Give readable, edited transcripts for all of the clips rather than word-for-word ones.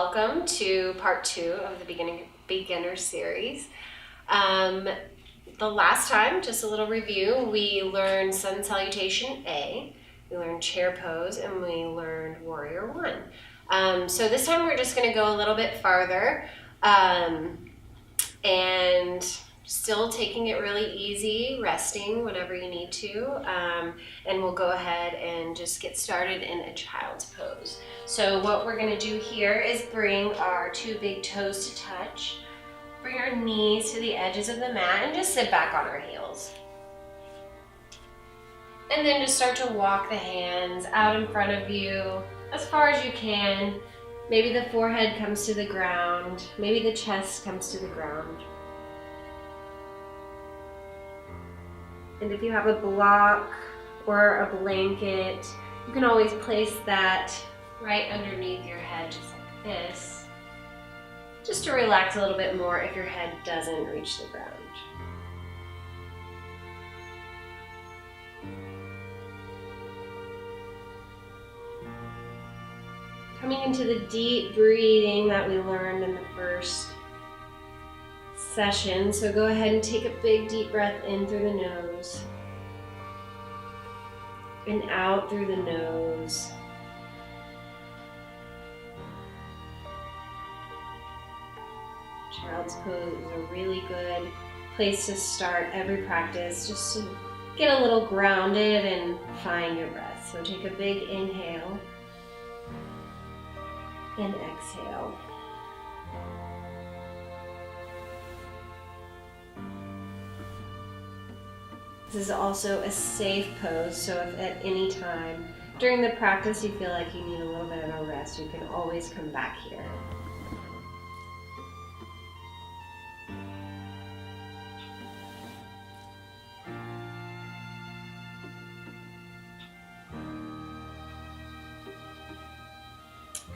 welcome to part 2 of the beginner series. The last time, just a little review, we learned sun salutation A, we learned chair pose, and we learned warrior 1. So this time we're just going to go a little bit farther and still taking it really easy, resting whenever you need to, and we'll go ahead and just get started in a child's pose. So what we're going to do here is bring our 2 big toes to touch, bring our knees to the edges of the mat, and just sit back on our heels. And then just start to walk the hands out in front of you as far as you can. Maybe the forehead comes to the ground, maybe the chest comes to the ground. And if you have a block or a blanket, you can always place that right underneath your head, just like this, just to relax a little bit more if your head doesn't reach the ground. Coming into the deep breathing that we learned in the first session. So go ahead and take a big deep breath in through the nose and out through the nose. Child's pose is a really good place to start every practice, just to get a little grounded and find your breath. So take a big inhale and exhale. This is also a safe pose, so if at any time during the practice you feel like you need a little bit of a rest, you can always come back here.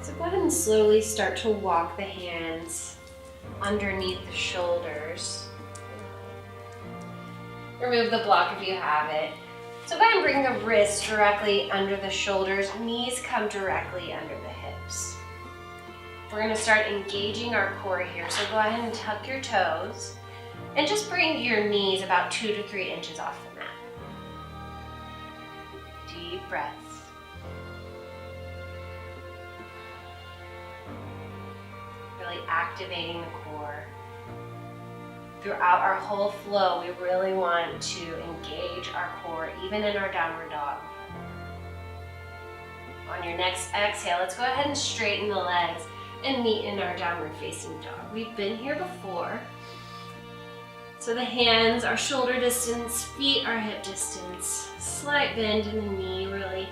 So go ahead and slowly start to walk the hands underneath the shoulders. Remove the block if you have it. So go ahead and bring the wrists directly under the shoulders, knees come directly under the hips. We're going to start engaging our core here, so go ahead and tuck your toes and just bring your knees about 2 to 3 inches off the mat. Deep breaths. Really activating the core. Throughout our whole flow, we really want to engage our core, even in our downward dog. On your next exhale, let's go ahead and straighten the legs and meet in our downward facing dog. We've been here before. So the hands are shoulder distance, feet are hip distance, slight bend in the knee, really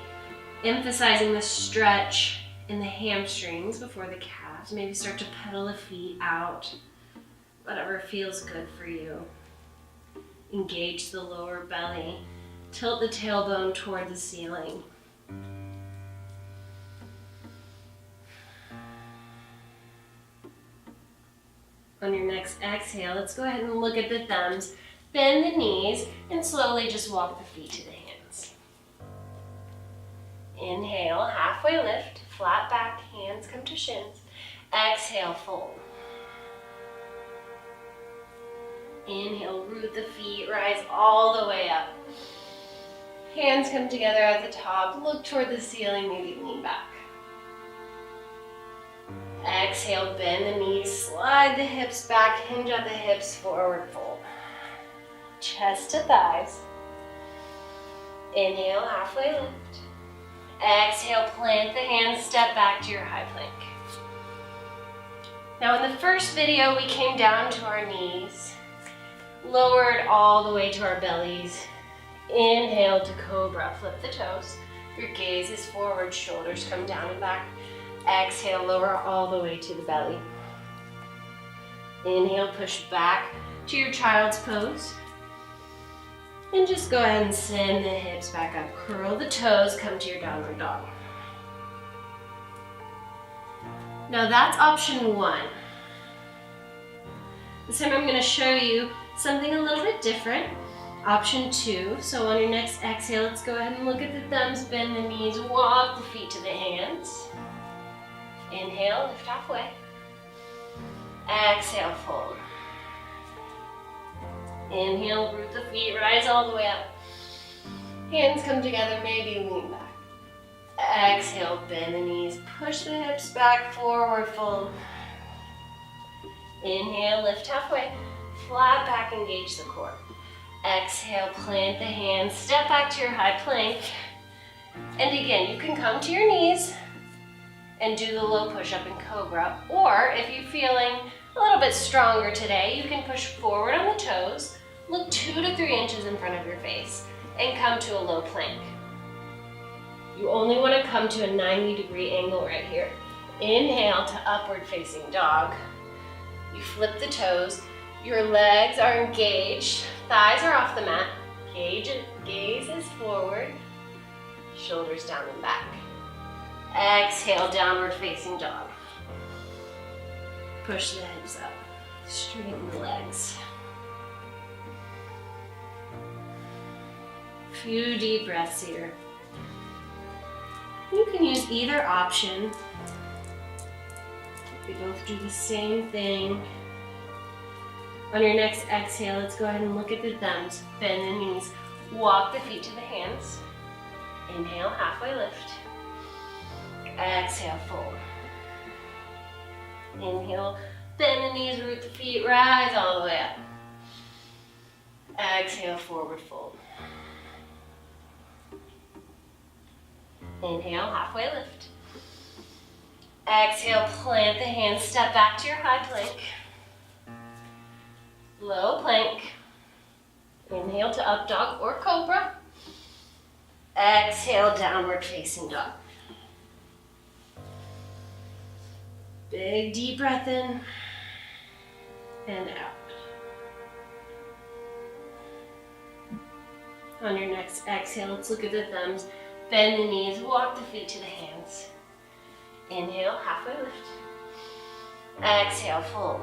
emphasizing the stretch in the hamstrings before the calves. Maybe start to pedal the feet out. Whatever feels good for you. Engage the lower belly. Tilt the tailbone toward the ceiling. On your next exhale, let's go ahead and look at the thumbs. Bend the knees and slowly just walk the feet to the hands. Inhale, halfway lift, flat back, hands come to shins. Exhale, fold. Inhale, root the feet, rise all the way up. Hands come together at the top, look toward the ceiling, maybe lean back. Exhale, bend the knees, slide the hips back, hinge at the hips, forward fold. Chest to thighs. Inhale, halfway lift. Exhale, plant the hands, step back to your high plank. Now in the first video, we came down to our knees. Lowered all the way to our bellies. Inhale to cobra, flip the toes. Your gaze is forward, shoulders come down and back. Exhale, lower all the way to the belly. Inhale, push back to your child's pose. And just go ahead and send the hips back up. Curl the toes, come to your downward dog. Now that's option 1. This time I'm going to show you something a little bit different. Option 2, so on your next exhale, let's go ahead and look at the thumbs, bend the knees, walk the feet to the hands. Inhale, lift halfway. Exhale, fold. Inhale, root the feet, rise all the way up. Hands come together, maybe lean back. Exhale, bend the knees, push the hips back, forward fold. Inhale, lift halfway. Flat back, engage the core. Exhale, plant the hands, step back to your high plank. And again, you can come to your knees and do the low push-up in cobra. Or if you're feeling a little bit stronger today, you can push forward on the toes, look 2 to 3 inches in front of your face, and come to a low plank. You only want to come to a 90-degree angle right here. Inhale to upward facing dog. You flip the toes, your legs are engaged, thighs are off the mat, gaze is forward, shoulders down and back. Exhale, downward facing dog. Push the hips up, straighten the legs. Few deep breaths here. You can use either option. They both do the same thing. On your next exhale, let's go ahead and look at the thumbs. Bend the knees. Walk the feet to the hands. Inhale, halfway lift. Exhale, fold. Inhale, bend the knees, root the feet, rise all the way up. Exhale, forward fold. Inhale, halfway lift. Exhale, plant the hands, step back to your high plank. Low plank. Inhale to up dog or cobra. Exhale, downward facing dog. Big deep breath in and out. On your next exhale, let's look at the thumbs. Bend the knees, walk the feet to the hands. Inhale, halfway lift. Exhale, fold.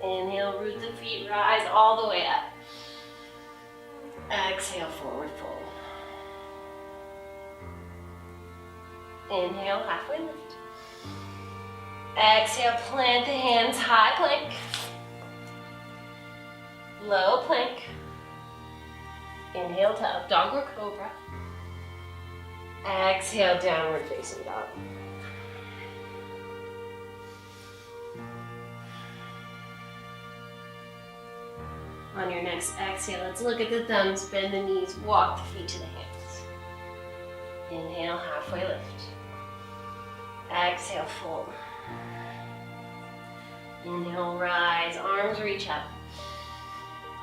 Inhale, root the feet, rise all the way up. Exhale, forward fold. Inhale, halfway lift. Exhale, plant the hands, high plank. Low plank. Inhale to up dog or cobra. Exhale, downward facing dog. On your next exhale, let's look at the thumbs, bend the knees, walk the feet to the hands. Inhale, halfway lift. Exhale, fold. Inhale, rise, arms reach up.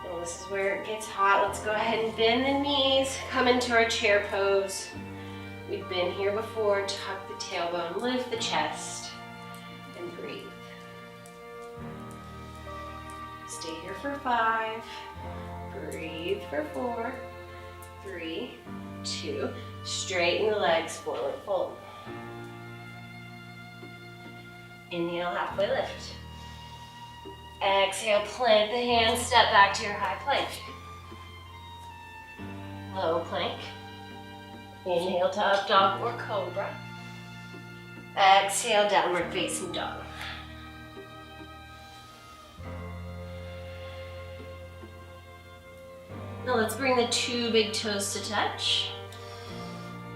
Well, this is where it gets hot. Let's go ahead and bend the knees, come into our chair pose. We've been here before. Tuck the tailbone, lift the chest, and breathe. Stay here for 5. Breathe for 4, 3, 2. Straighten the legs, forward fold. Inhale, halfway lift. Exhale, plant the hands, step back to your high plank. Low plank. Inhale to up dog or cobra. Exhale, downward facing dog. Now let's bring the 2 big toes to touch.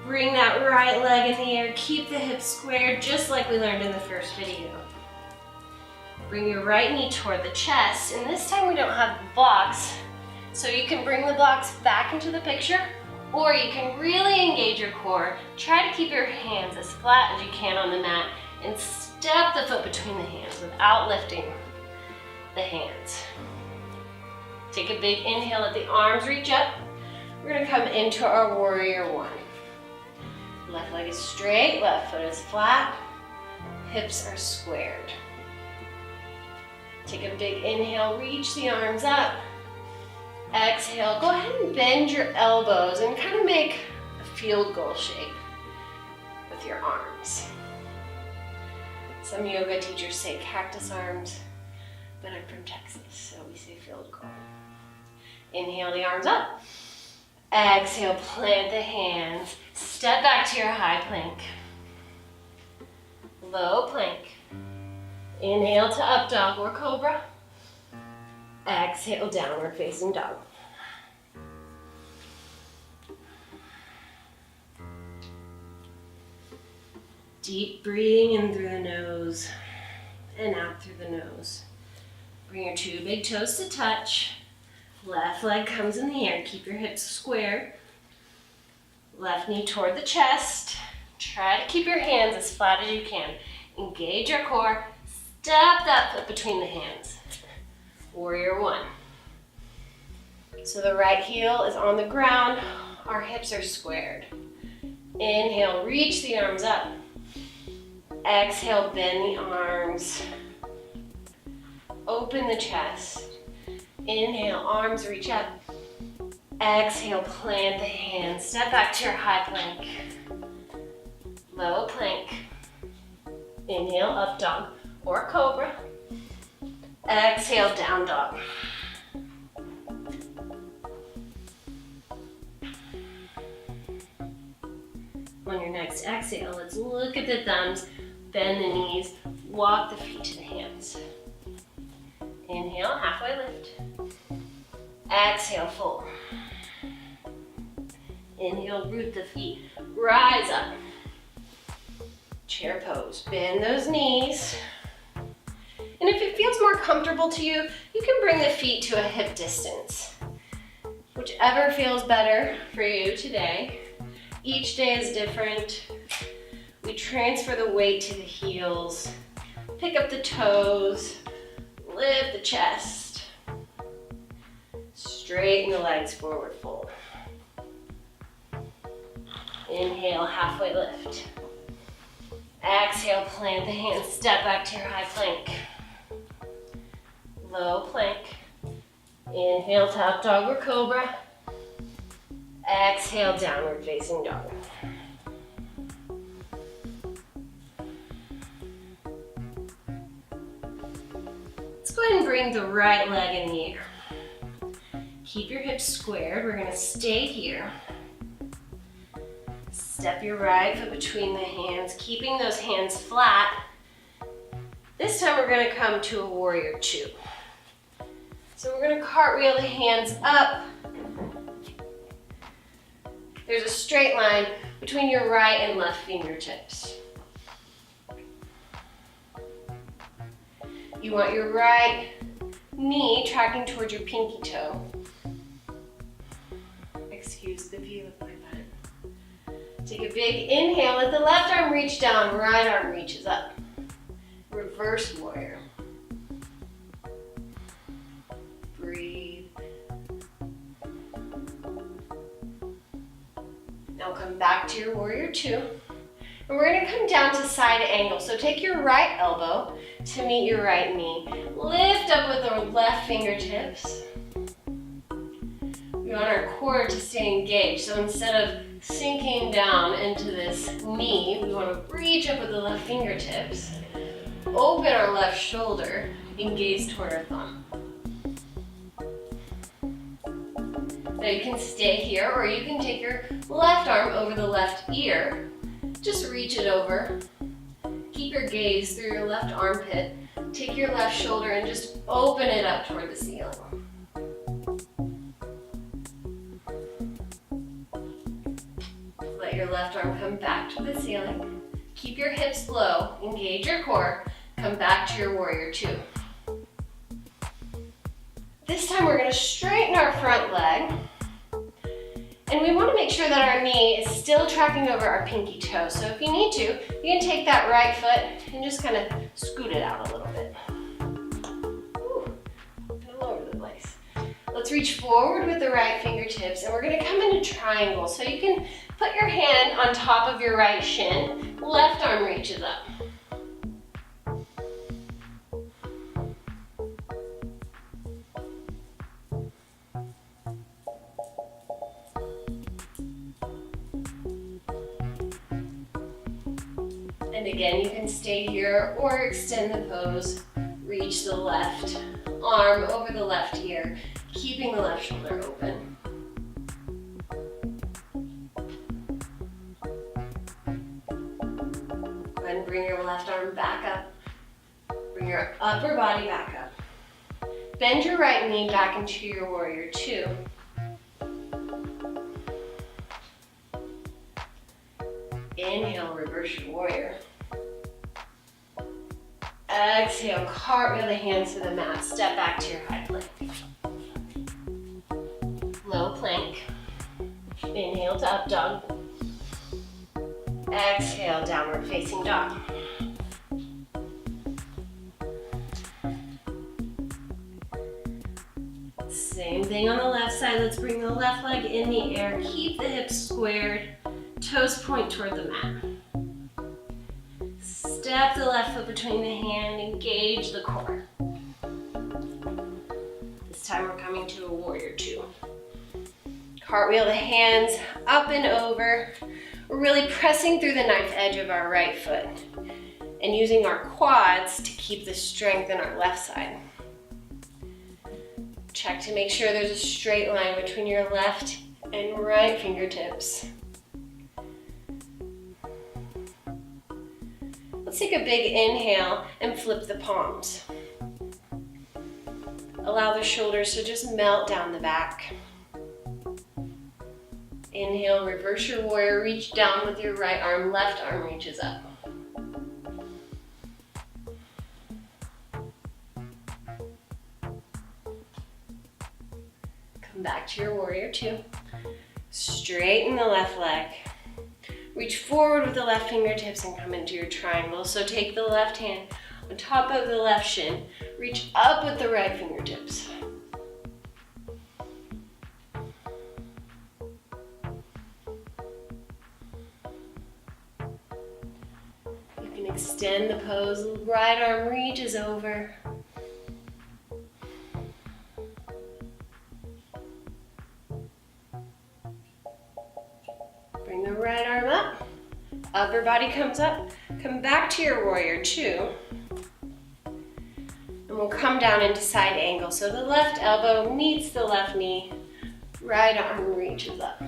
Bring that right leg in the air. Keep the hips squared just like we learned in the first video. Bring your right knee toward the chest, and this time we don't have the blocks, so you can bring the blocks back into the picture, or you can really engage your core. Try to keep your hands as flat as you can on the mat, and step the foot between the hands without lifting the hands. Take a big inhale, let the arms reach up. We're gonna come into our warrior 1. Left leg is straight, left foot is flat, hips are squared. Take a big inhale, reach the arms up. Exhale, go ahead and bend your elbows and kind of make a field goal shape with your arms. Some yoga teachers say cactus arms, but I'm from Texas, so we say field goal. Inhale the arms up. Exhale, plant the hands. Step back to your high plank. Low plank. Inhale to up dog or cobra. Exhale, downward facing dog. Deep breathing in through the nose and out through the nose. Bring your two big toes to touch. Left leg comes in the air. Keep your hips square. Left knee toward the chest. Try to keep your hands as flat as you can. Engage your core. Step that foot between the hands. Warrior one. So the right heel is on the ground. Our hips are squared. Inhale, reach the arms up. Exhale, bend the arms. Open the chest. Inhale, arms reach up. Exhale, plant the hands. Step back to your high plank. Low plank. Inhale, up dog or cobra. Exhale, down dog. On your next exhale, let's look at the thumbs, bend the knees, walk the feet to the hands. Inhale, halfway lift. Exhale, fold. Inhale, root the feet, rise up. Chair pose, bend those knees. And if it feels more comfortable to you, you can bring the feet to a hip distance. Whichever feels better for you today. Each day is different. We transfer the weight to the heels, pick up the toes, lift the chest, straighten the legs, forward fold. Inhale, halfway lift. Exhale, plant the hands, step back to your high plank. Low plank. Inhale, top dog or cobra. Exhale, downward facing dog. Let's go ahead and bring the right leg in the air. Keep your hips squared. We're gonna stay here. Step your right foot between the hands, keeping those hands flat. This time we're gonna come to a warrior two. So we're gonna cartwheel the hands up. There's a straight line between your right and left fingertips. You want your right knee tracking towards your pinky toe. Excuse the view of my butt. Take a big inhale, let the left arm reach down, right arm reaches up. Reverse warrior. Breathe. Now come back to your warrior two. And we're gonna come down to side angle. So take your right elbow to meet your right knee. Lift up with our left fingertips. We want our core to stay engaged. So instead of sinking down into this knee, we want to reach up with the left fingertips. Open our left shoulder and gaze toward our thumb. Now you can stay here, or you can take your left arm over the left ear. Just reach it over. Keep your gaze through your left armpit. Take your left shoulder and just open it up toward the ceiling. Let your left arm come back to the ceiling. Keep your hips low, engage your core, come back to your warrior two. This time we're gonna straighten our front leg. And we wanna make sure that our knee is still tracking over our pinky toe. So if you need to, you can take that right foot and just kind of scoot it out a little bit. Whew, all over the place. Let's reach forward with the right fingertips, and we're gonna come into triangle. So you can put your hand on top of your right shin, left arm reaches up. And again, you can stay here or extend the pose. Reach the left arm over the left ear, keeping the left shoulder open. ahead and bring your left arm back up. Bring your upper body back up. Bend your right knee back into your warrior two. Inhale, reverse your warrior. Exhale, cartwheel the hands to the mat. Step back to your high plank. Low plank. Inhale to up dog. Exhale, downward facing dog. Same thing on the left side. Let's bring the left leg in the air. Keep the hips squared. Toes point toward the mat. Step the left foot between the hand. Engage the core. This time we're coming to a warrior two. Cartwheel the hands up and over. We're really pressing through the knife edge of our right foot and using our quads to keep the strength in our left side. Check to make sure there's a straight line between your left and right fingertips. Let's take a big inhale and flip the palms. Allow the shoulders to just melt down the back. Inhale, reverse your warrior, reach down with your right arm, left arm reaches up. Come back to your warrior two. Straighten the left leg. Reach forward with the left fingertips and come into your triangle. So take the left hand on top of the left shin. Reach up with the right fingertips. You can extend the pose. Right arm reaches over. Bring the right arm up, upper body comes up, come back to your warrior two, and we'll come down into side angle. So the left elbow meets the left knee, right arm reaches up.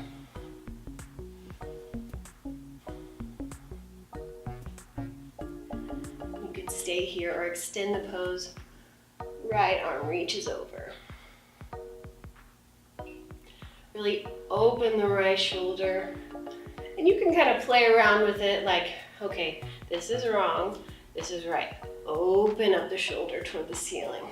You could stay here or extend the pose, right arm reaches over. Really open the right shoulder. And you can kind of play around with it like, okay, this is wrong, this is right. Open up the shoulder toward the ceiling.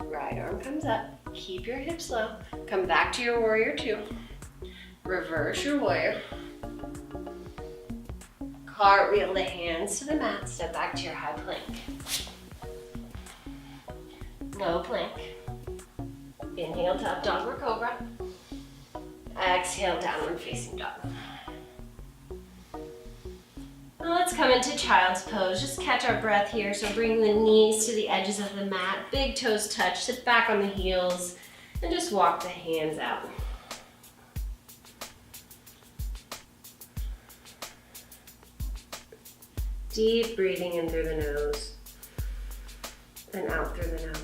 Right arm comes up, keep your hips low, come back to your warrior two. Reverse your warrior. Cartwheel the hands to the mat, step back to your high plank. Low plank. Inhale to up dog or cobra. Exhale, downward facing dog. Now let's come into child's pose. Just catch our breath here. So bring the knees to the edges of the mat. Big toes touch. Sit back on the heels and just walk the hands out. Deep breathing in through the nose and out through the nose.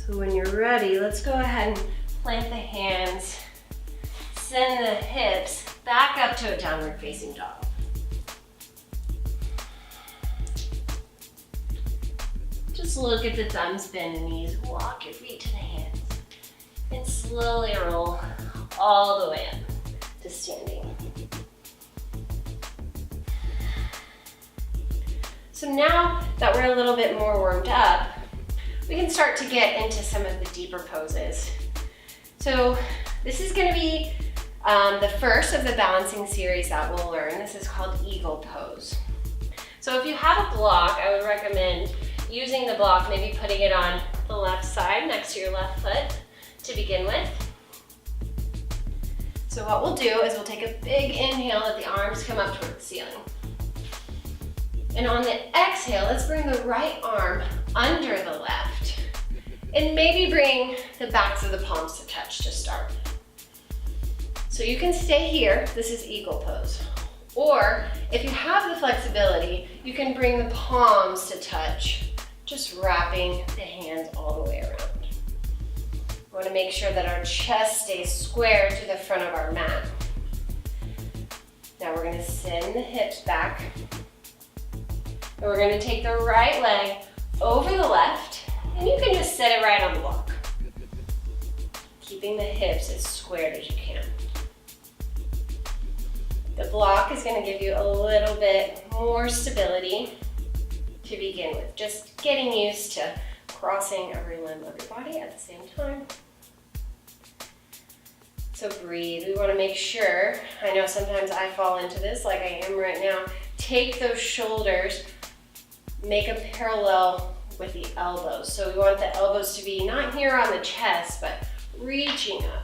So when you're ready, let's go ahead and plant the hands, send the hips back up to a downward facing dog. Just look at the thumbs, bend the knees, walk your feet to the hands, and slowly roll all the way up to standing. So now that we're a little bit more warmed up, we can start to get into some of the deeper poses. So this is going to be the first of the balancing series that we'll learn. This is called Eagle Pose. So if you have a block, I would recommend using the block, maybe putting it on the left side next to your left foot to begin with. So what we'll do is we'll take a big inhale, let the arms come up toward the ceiling. And on the exhale, let's bring the right arm under the left. And maybe bring the backs of the palms to touch to start. So you can stay here, this is eagle pose. Or if you have the flexibility, you can bring the palms to touch, just wrapping the hands all the way around. We want to make sure that our chest stays square to the front of our mat. Now we're going to send the hips back. And we're going to take the right leg over the left, and you can just set it right on the block. Keeping the hips as squared as you can. The block is going to give you a little bit more stability to begin with. Just getting used to crossing every limb of your body at the same time. So breathe. We want to make sure, I know sometimes I fall into this like I am right now, take those shoulders, make a parallel with the elbows. So we want the elbows to be not here on the chest, but reaching up.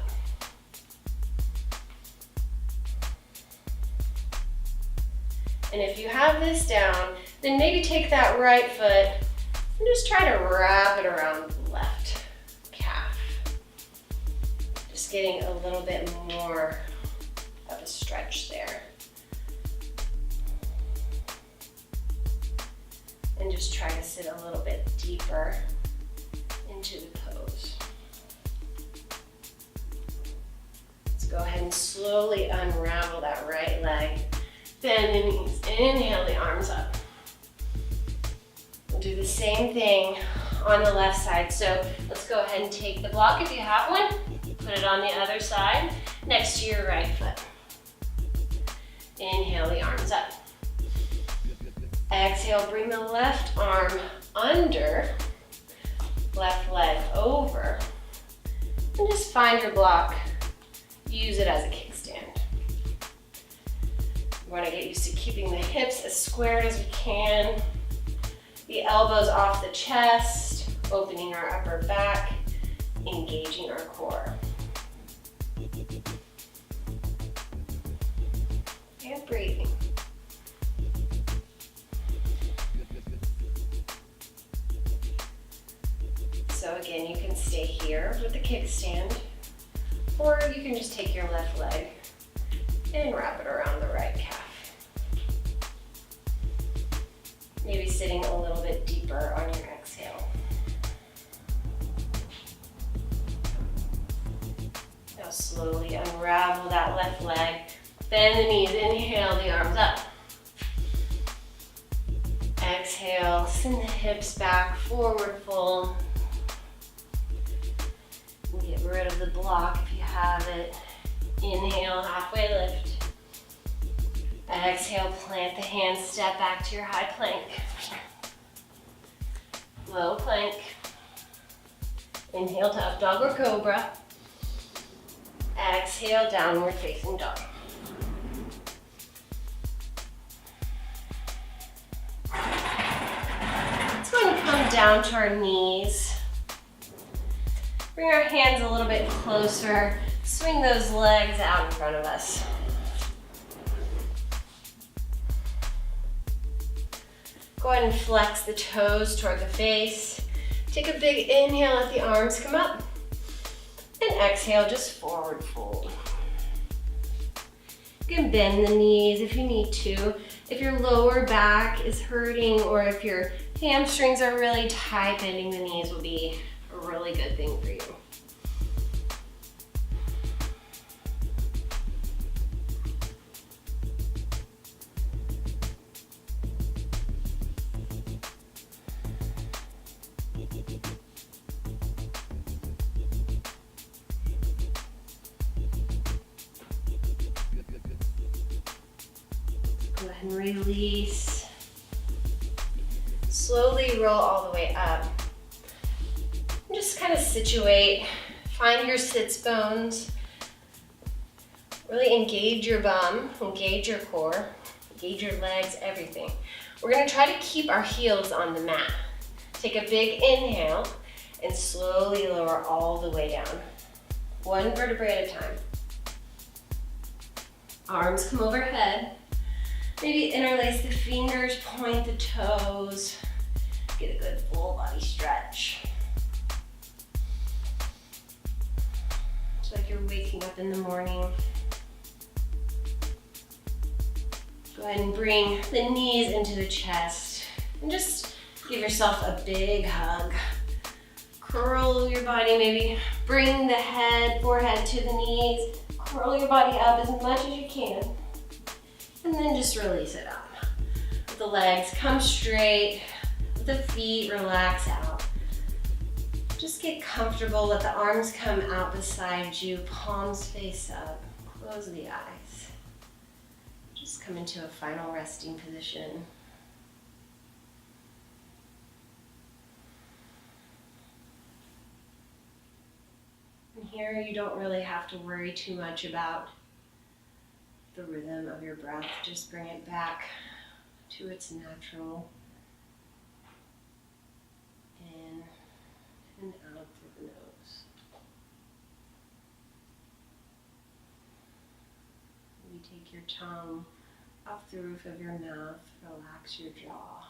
And if you have this down, then maybe take that right foot and just try to wrap it around the left calf. Just getting a little bit more of a stretch there. And just try to sit a little bit deeper into the pose. Let's go ahead and slowly unravel that right leg. Bend the knees, inhale the arms up. We'll do the same thing on the left side. So let's go ahead and take the block if you have one, put it on the other side next to your right foot. Inhale the arms up. Exhale, bring the left arm under, left leg over, and just find your block. Use it as a kickstand. We want to get used to keeping the hips as squared as we can, the elbows off the chest, opening our upper back, engaging our core. And breathing. So again, you can stay here with the kickstand, or you can just take your left leg and wrap it around the right calf. Maybe sitting a little bit deeper on your exhale. Now slowly unravel that left leg, bend the knees, inhale the arms up. Exhale, send the hips back, forward fold. Get rid of the block if you have it. Inhale, halfway lift. Exhale, plant the hands, step back to your high plank. Low plank. Inhale to up dog or cobra. Exhale, downward facing dog. Let's go and come down to our knees. Bring our hands a little bit closer. Swing those legs out in front of us. Go ahead and flex the toes toward the face. Take a big inhale, let the arms come up. And exhale, just forward fold. You can bend the knees if you need to. If your lower back is hurting or if your hamstrings are really tight, bending the knees will be a really good thing for you. Go ahead and release. Slowly roll all the way up. And just kind of situate. Find your sits bones. Really engage your bum, engage your core, engage your legs, everything. We're gonna try to keep our heels on the mat. Take a big inhale and slowly lower all the way down. One vertebrae at a time. Arms come overhead. Maybe interlace the fingers, point the toes. Get a good full body stretch. It's like you're waking up in the morning. Go ahead and bring the knees into the chest and just give yourself a big hug. Curl your body, maybe bring the head, forehead to the knees. Curl your body up as much as you can. And then just release it up. Let the legs come straight. Let the feet relax out. Just get comfortable. Let the arms come out beside you. Palms face up. Close the eyes. Just come into a final resting position. And here you don't really have to worry too much about the rhythm of your breath. Just bring it back to its natural in and out through the nose. Maybe take your tongue off the roof of your mouth, relax your jaw.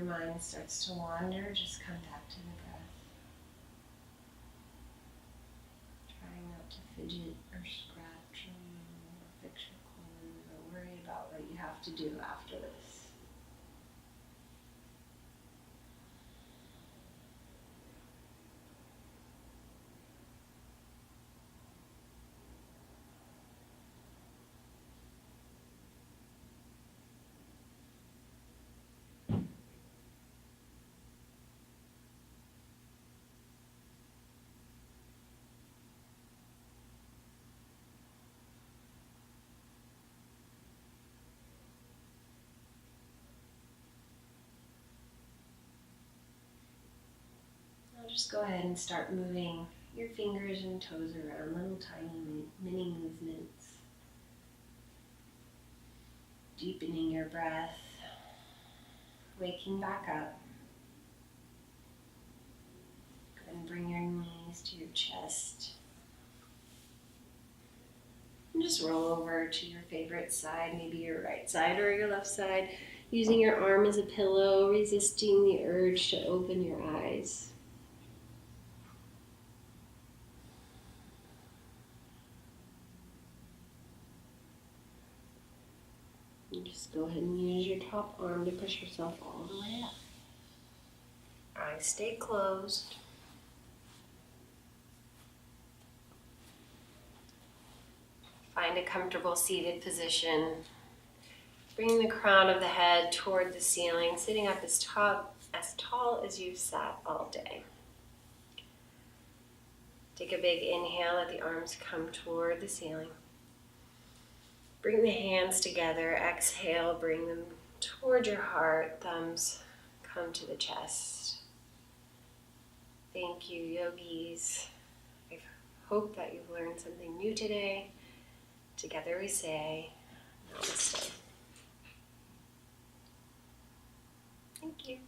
Mind starts to wander, just come back to the breath. Trying not to fidget or scratch or fix your clothes or worry about what you have to do after this. Just go ahead and start moving your fingers and toes around, little tiny mini movements. Deepening your breath, waking back up. Go ahead and bring your knees to your chest. And just roll over to your favorite side, maybe your right side or your left side, using your arm as a pillow, resisting the urge to open your eyes. And just go ahead and use your top arm to push yourself all the way up. Eyes stay closed. Find a comfortable seated position. Bring the crown of the head toward the ceiling, sitting up as tall as you've sat all day. Take a big inhale, let the arms come toward the ceiling. Bring the hands together, exhale, bring them toward your heart, thumbs come to the chest. Thank you, yogis. I hope that you've learned something new today. Together we say, Namaste. Thank you.